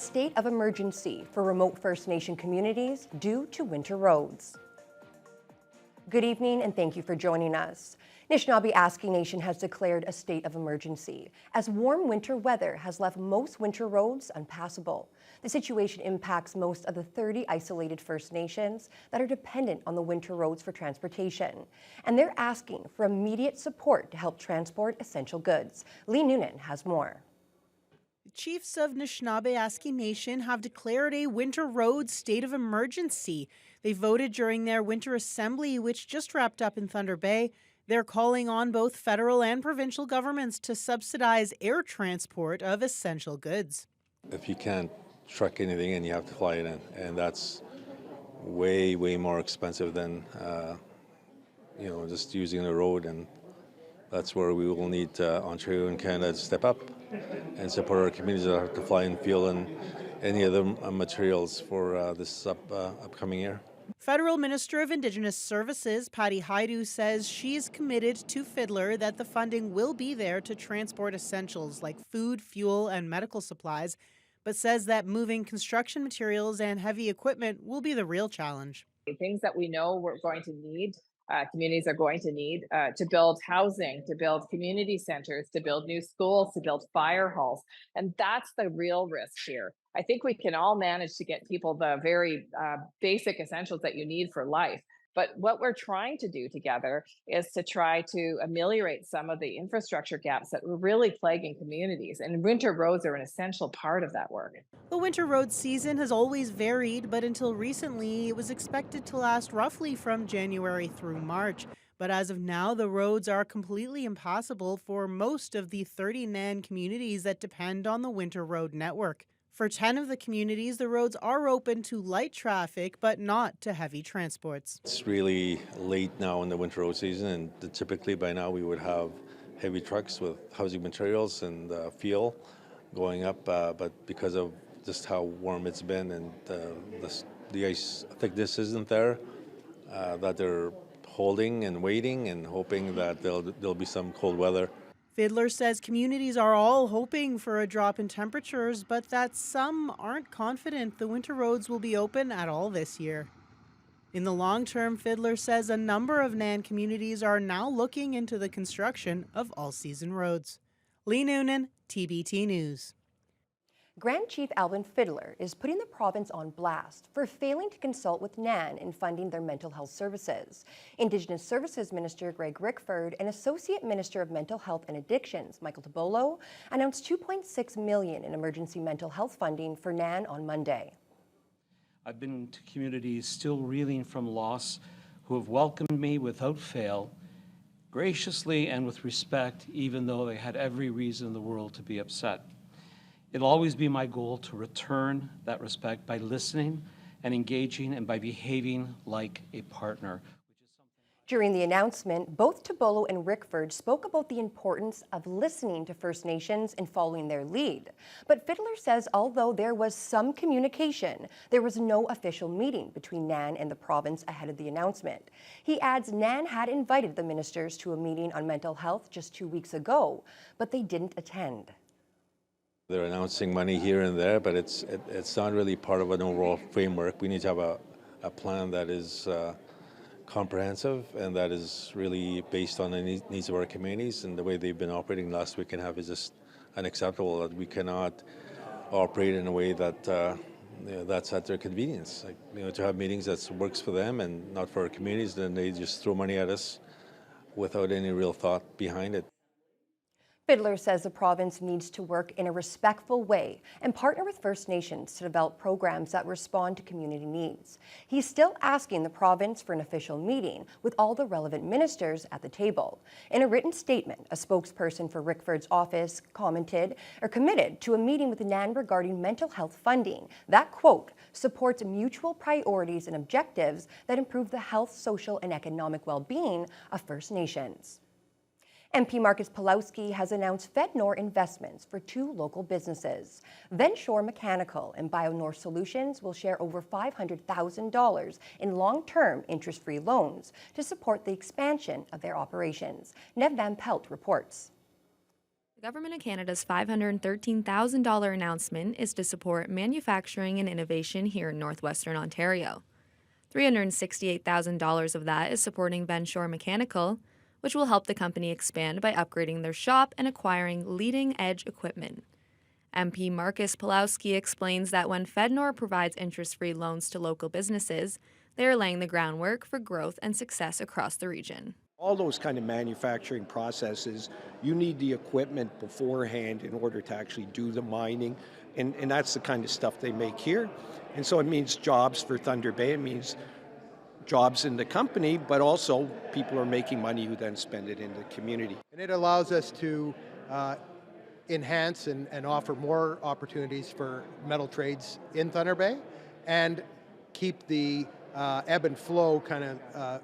state of emergency for remote First Nation communities due to winter roads. Good evening and thank you for joining us. Anishinaabe Nation has declared a state of emergency as warm winter weather has left most winter roads unpassable. The situation impacts most of the 30 isolated First Nations that are dependent on the winter roads for transportation, and they're asking for immediate support to help transport essential goods. Lee Noonan has more. The chiefs of Anishinaabe Nation have declared a winter road state of emergency. They voted during their winter assembly, which just wrapped up in Thunder Bay. They're calling on both federal and provincial governments to subsidize air transport of essential goods. If you can't truck anything in, you have to fly it in, and that's way more expensive than just using the road. And that's where we will need Ontario and Canada to step up and support our communities that have to fly in fuel and any other materials for this upcoming year. Federal Minister of Indigenous Services, Patty Haidu, says she's committed to Fiddler that the funding will be there to transport essentials like food, fuel, and medical supplies, but says that moving construction materials and heavy equipment will be the real challenge. Things that we know we're going to need, communities are going to need to build housing, to build community centers, to build new schools, to build fire halls. And that's the real risk here. I think we can all manage to get people the very basic essentials that you need for life. But what we're trying to do together is to try to ameliorate some of the infrastructure gaps that were really plaguing communities. And winter roads are an essential part of that work. The winter road season has always varied, but until recently, it was expected to last roughly from January through March. But as of now, the roads are completely impassable for most of the 30 NAN communities that depend on the winter road network. For 10 of the communities, the roads are open to light traffic, but not to heavy transports. It's really late now in the winter road season, and typically by now we would have heavy trucks with housing materials and fuel going up, but because of just how warm it's been and the ice thickness isn't there, that they're holding and waiting and hoping that there'll be some cold weather. Fiddler says communities are all hoping for a drop in temperatures, but that some aren't confident the winter roads will be open at all this year. In the long term, Fiddler says a number of NAN communities are now looking into the construction of all-season roads. Lee Noonan, TBT News. Grand Chief Alvin Fiddler is putting the province on blast for failing to consult with NAN in funding their mental health services. Indigenous Services Minister Greg Rickford and Associate Minister of Mental Health and Addictions Michael Tobolo announced $2.6 million in emergency mental health funding for NAN on Monday. I've been to communities still reeling from loss who have welcomed me without fail, graciously and with respect, even though they had every reason in the world to be upset. It'll always be my goal to return that respect by listening and engaging and by behaving like a partner. During the announcement, both Tobolo and Rickford spoke about the importance of listening to First Nations and following their lead. But Fiddler says although there was some communication, there was no official meeting between NAN and the province ahead of the announcement. He adds NAN had invited the ministers to a meeting on mental health just 2 weeks ago, but they didn't attend. They're announcing money here and there, but it's not really part of an overall framework. We need to have a plan that is comprehensive and that is really based on the needs of our communities, and the way they've been operating last week and a half is just unacceptable. That we cannot operate in a way that that's at their convenience. To have meetings that works for them and not for our communities, then they just throw money at us without any real thought behind it. Fiddler says the province needs to work in a respectful way and partner with First Nations to develop programs that respond to community needs. He's still asking the province for an official meeting with all the relevant ministers at the table. In a written statement, a spokesperson for Rickford's office committed to a meeting with NAN regarding mental health funding that, quote, supports mutual priorities and objectives that improve the health, social, and economic well-being of First Nations. MP Marcus Pawlowski has announced Fedor Investments for 2 local businesses. Venshore Mechanical and BioNorth Solutions will share over $500,000 in long-term interest-free loans to support the expansion of their operations. Nev Van Pelt reports. The Government of Canada's $513,000 announcement is to support manufacturing and innovation here in northwestern Ontario. $368,000 of that is supporting Fedor Mechanical, which will help the company expand by upgrading their shop and acquiring leading-edge equipment. MP Marcus Pulowski explains that when Fedor provides interest-free loans to local businesses, they are laying the groundwork for growth and success across the region. All those kind of manufacturing processes, you need the equipment beforehand in order to actually do the mining, and that's the kind of stuff they make here. And so it means jobs for Thunder Bay, it means jobs in the company, but also people are making money who then spend it in the community. And it allows us to enhance and offer more opportunities for metal trades in Thunder Bay and keep the ebb and flow kind of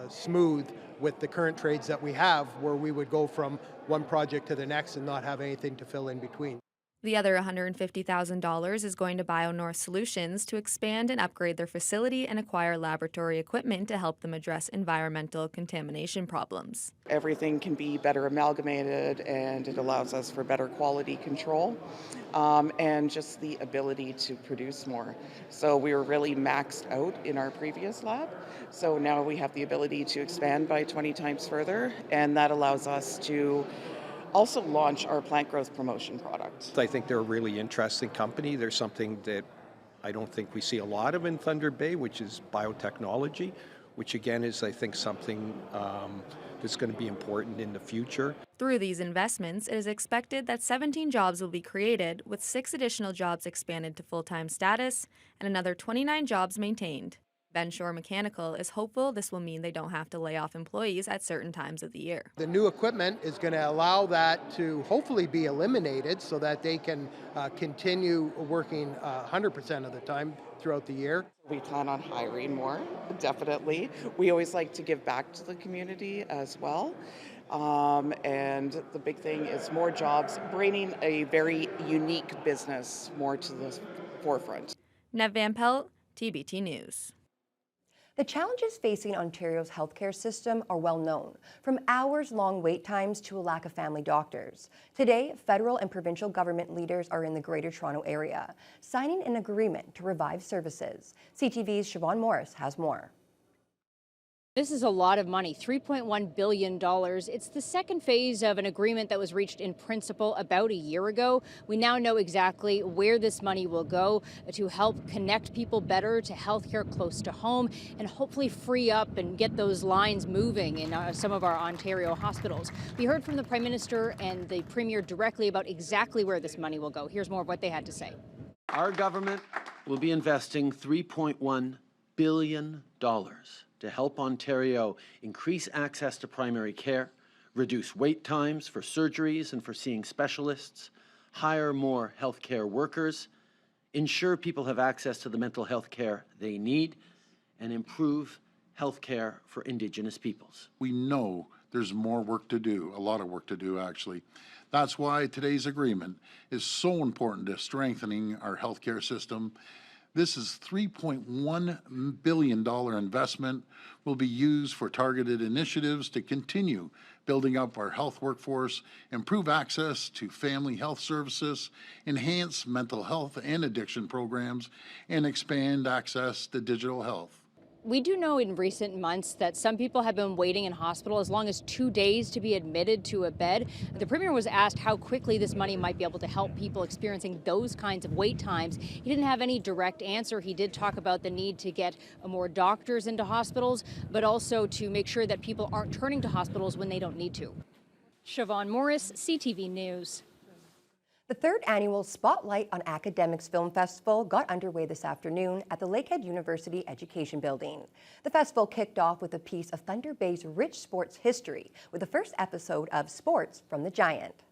smooth with the current trades that we have, where we would go from one project to the next and not have anything to fill in between. The other $150,000 is going to BioNorth Solutions to expand and upgrade their facility and acquire laboratory equipment to help them address environmental contamination problems. Everything can be better amalgamated, and it allows us for better quality control and just the ability to produce more. So we were really maxed out in our previous lab. So now we have the ability to expand by 20 times further, and that allows us to also launch our plant growth promotion product. I think they're a really interesting company. There's something that I don't think we see a lot of in Thunder Bay, which is biotechnology, which again is, I think, something that's going to be important in the future. Through these investments, it is expected that 17 jobs will be created, with 6 additional jobs expanded to full-time status and another 29 jobs maintained. Fedor Mechanical is hopeful this will mean they don't have to lay off employees at certain times of the year. The new equipment is going to allow that to hopefully be eliminated so that they can continue working 100% of the time throughout the year. We plan on hiring more, definitely. We always like to give back to the community as well. And the big thing is more jobs, bringing a very unique business more to the forefront. Nev Van Pelt, TBT News. The challenges facing Ontario's healthcare system are well known, from hours-long wait times to a lack of family doctors. Today, federal and provincial government leaders are in the Greater Toronto Area, signing an agreement to revive services. CTV's Siobhan Morris has more. This is a lot of money, $3.1 billion. It's the second phase of an agreement that was reached in principle about a year ago. We now know exactly where this money will go to help connect people better to healthcare close to home and hopefully free up and get those lines moving in some of our Ontario hospitals. We heard from the Prime Minister and the Premier directly about exactly where this money will go. Here's more of what they had to say. Our government will be investing $3.1 billion to help Ontario increase access to primary care, reduce wait times for surgeries and for seeing specialists, hire more healthcare workers, ensure people have access to the mental health care they need, and improve healthcare for Indigenous peoples. We know there's more work to do, a lot of work to do actually. That's why today's agreement is so important to strengthening our healthcare system. This is $3.1 billion investment will be used for targeted initiatives to continue building up our health workforce, improve access to family health services, enhance mental health and addiction programs, and expand access to digital health. We do know in recent months that some people have been waiting in hospital as long as 2 days to be admitted to a bed. The Premier was asked how quickly this money might be able to help people experiencing those kinds of wait times. He didn't have any direct answer. He did talk about the need to get more doctors into hospitals, but also to make sure that people aren't turning to hospitals when they don't need to. Siobhan Morris, CTV News. The third annual Spotlight on Academics Film Festival got underway this afternoon at the Lakehead University Education Building. The festival kicked off with a piece of Thunder Bay's rich sports history with the first episode of Sports from the Giant.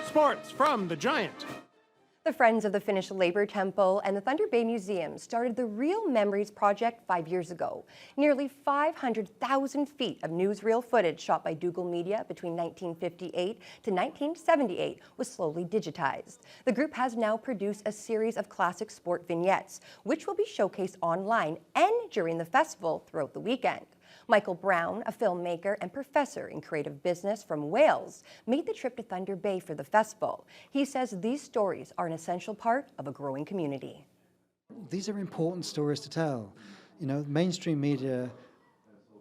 Sports from the Giant. The Friends of the Finnish Labour Temple and the Thunder Bay Museum started the Real Memories Project 5 years ago. Nearly 500,000 feet of newsreel footage shot by Dougal Media between 1958 to 1978 was slowly digitized. The group has now produced a series of classic sport vignettes, which will be showcased online and during the festival throughout the weekend. Michael Brown, a filmmaker and professor in creative business from Wales, made the trip to Thunder Bay for the festival. He says these stories are an essential part of a growing community. These are important stories to tell. You know, mainstream media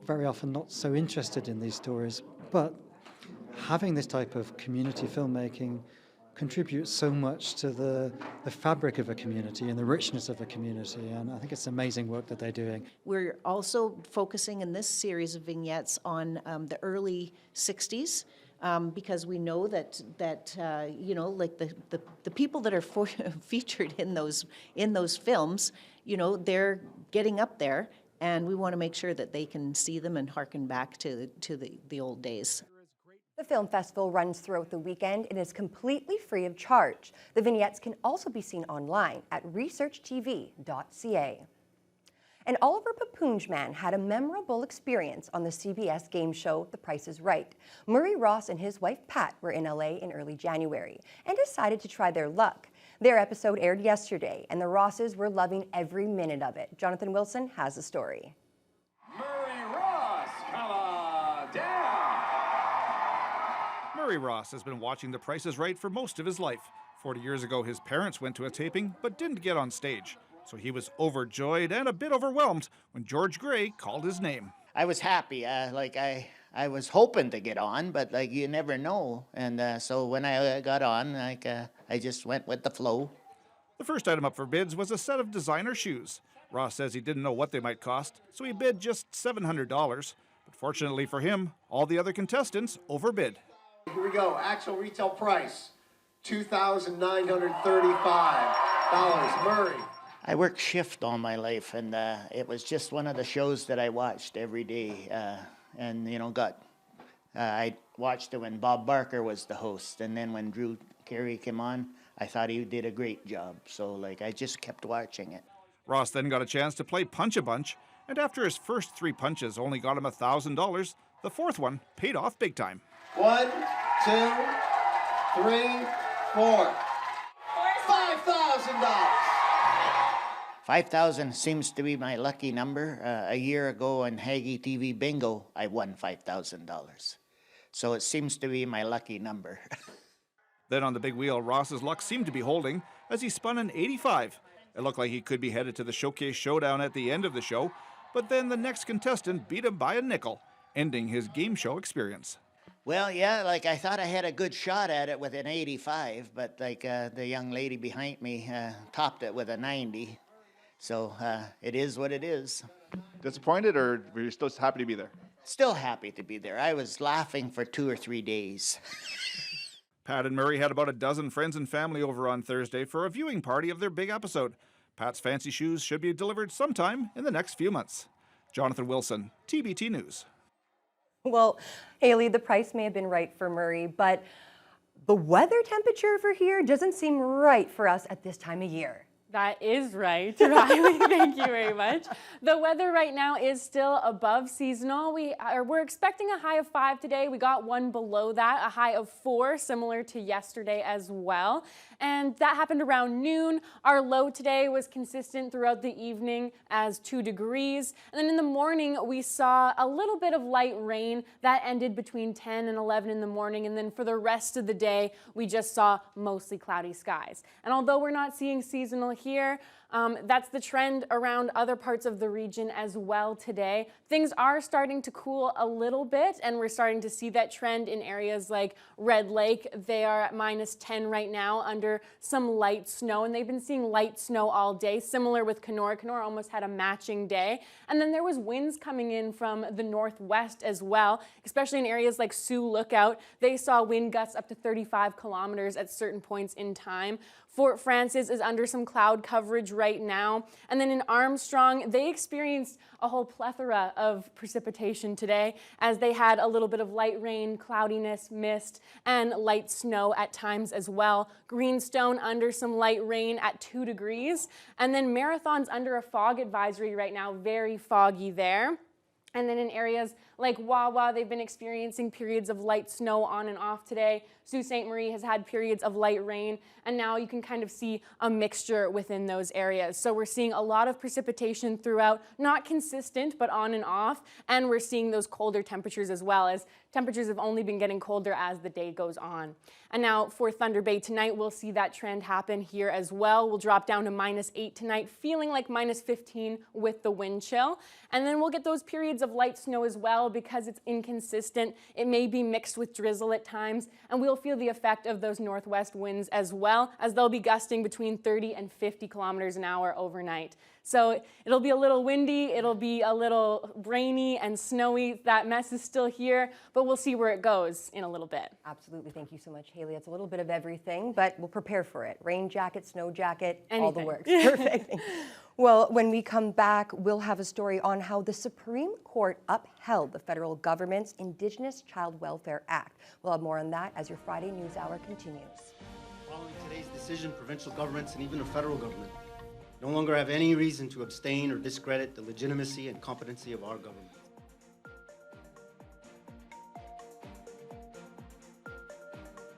very often not so interested in these stories, but having this type of community filmmaking contributes so much to the fabric of a community and the richness of a community, and I think it's amazing work that they're doing. We're also focusing in this series of vignettes on the early 60s, because we know that you know, like the people that are featured in those films, you know, they're getting up there, and we want to make sure that they can see them and hearken back to the old days. The film festival runs throughout the weekend and is completely free of charge. The vignettes can also be seen online at researchtv.ca. And Oliver Papoonjman had a memorable experience on the CBS game show The Price is Right. Murray Ross and his wife Pat were in LA in early January and decided to try their luck. Their episode aired yesterday, and the Rosses were loving every minute of it. Jonathan Wilson has the story. Murray Ross has been watching The Price is Right for most of his life. 40 years ago, his parents went to a taping but didn't get on stage. So he was overjoyed and a bit overwhelmed when George Gray called his name. I was happy. I was hoping to get on, but you never know. And so when I got on, I just went with the flow. The first item up for bids was a set of designer shoes. Ross says he didn't know what they might cost, so he bid just $700. But fortunately for him, all the other contestants overbid. Here we go. Actual retail price, $2,935. Murray. I worked shift all my life, and it was just one of the shows that I watched every day. And, you know, I watched it when Bob Barker was the host, and then when Drew Carey came on, I thought he did a great job. So, I just kept watching it. Ross then got a chance to play Punch-a-Bunch, and after his first 3 punches only got him $1,000, the fourth one paid off big time. 1, 2, 3, 4. $5,000. 5,000 seems to be my lucky number. A year ago on Haggy TV Bingo, I won $5,000. So it seems to be my lucky number. Then on the big wheel, Ross's luck seemed to be holding as he spun an 85. It looked like he could be headed to the Showcase Showdown at the end of the show, but then the next contestant beat him by a nickel, ending his game show experience. Well, yeah, I thought I had a good shot at it with an 85, but the young lady behind me topped it with a 90. So it is what it is. Disappointed, or were you still happy to be there? Still happy to be there. I was laughing for 2 or 3 days. Pat and Murray had about a dozen friends and family over on Thursday for a viewing party of their big episode. Pat's fancy shoes should be delivered sometime in the next few months. Jonathan Wilson, TBT News. Well, Haley, the price may have been right for Murray, but the weather temperature for here doesn't seem right for us at this time of year. That is right, Riley. Thank you very much. The weather right now is still above seasonal. We're expecting a high of 5 today. We got one below that, a high of 4, similar to yesterday as well. And that happened around noon. Our low today was consistent throughout the evening as 2 degrees. And then in the morning, we saw a little bit of light rain that ended between 10 and 11 in the morning. And then for the rest of the day, we just saw mostly cloudy skies. And although we're not seeing seasonal here, that's the trend around other parts of the region as well today. Things are starting to cool a little bit, and we're starting to see that trend in areas like Red Lake. They are at -10 right now under some light snow, and they've been seeing light snow all day, similar with Kenora. Kenora almost had a matching day. And then there was winds coming in from the northwest as well, especially in areas like Sioux Lookout. They saw wind gusts up to 35 kilometers at certain points in time. Fort Frances is under some cloud coverage right now. And then in Armstrong, they experienced a whole plethora of precipitation today as they had a little bit of light rain, cloudiness, mist, and light snow at times as well. Greenstone under some light rain at 2 degrees. And then Marathon's under a fog advisory right now, very foggy there. And then in areas like Wawa, they've been experiencing periods of light snow on and off today. Sault Ste. Marie has had periods of light rain, and now you can kind of see a mixture within those areas. So we're seeing a lot of precipitation throughout, not consistent, but on and off, and we're seeing those colder temperatures as well, as temperatures have only been getting colder as the day goes on. And now for Thunder Bay tonight, we'll see that trend happen here as well. We'll drop down to -8 tonight, feeling like -15 with the wind chill. And then we'll get those periods of light snow as well because it's inconsistent. It may be mixed with drizzle at times, and we'll feel the effect of those northwest winds as well, as they'll be gusting between 30 and 50 kilometers an hour overnight. So it'll be a little windy, it'll be a little rainy and snowy. That mess is still here, but we'll see where it goes in a little bit. Absolutely. Thank you so much, Haley. It's a little bit of everything, but we'll prepare for it. Rain jacket, snow jacket, all the Anything. works. Perfect. Well, when we come back, we'll have a story on how the Supreme Court upheld the federal government's Indigenous Child Welfare Act. We'll have more on that as your Friday News Hour continues. Following today's decision, provincial governments and even the federal government no longer have any reason to abstain or discredit the legitimacy and competency of our government.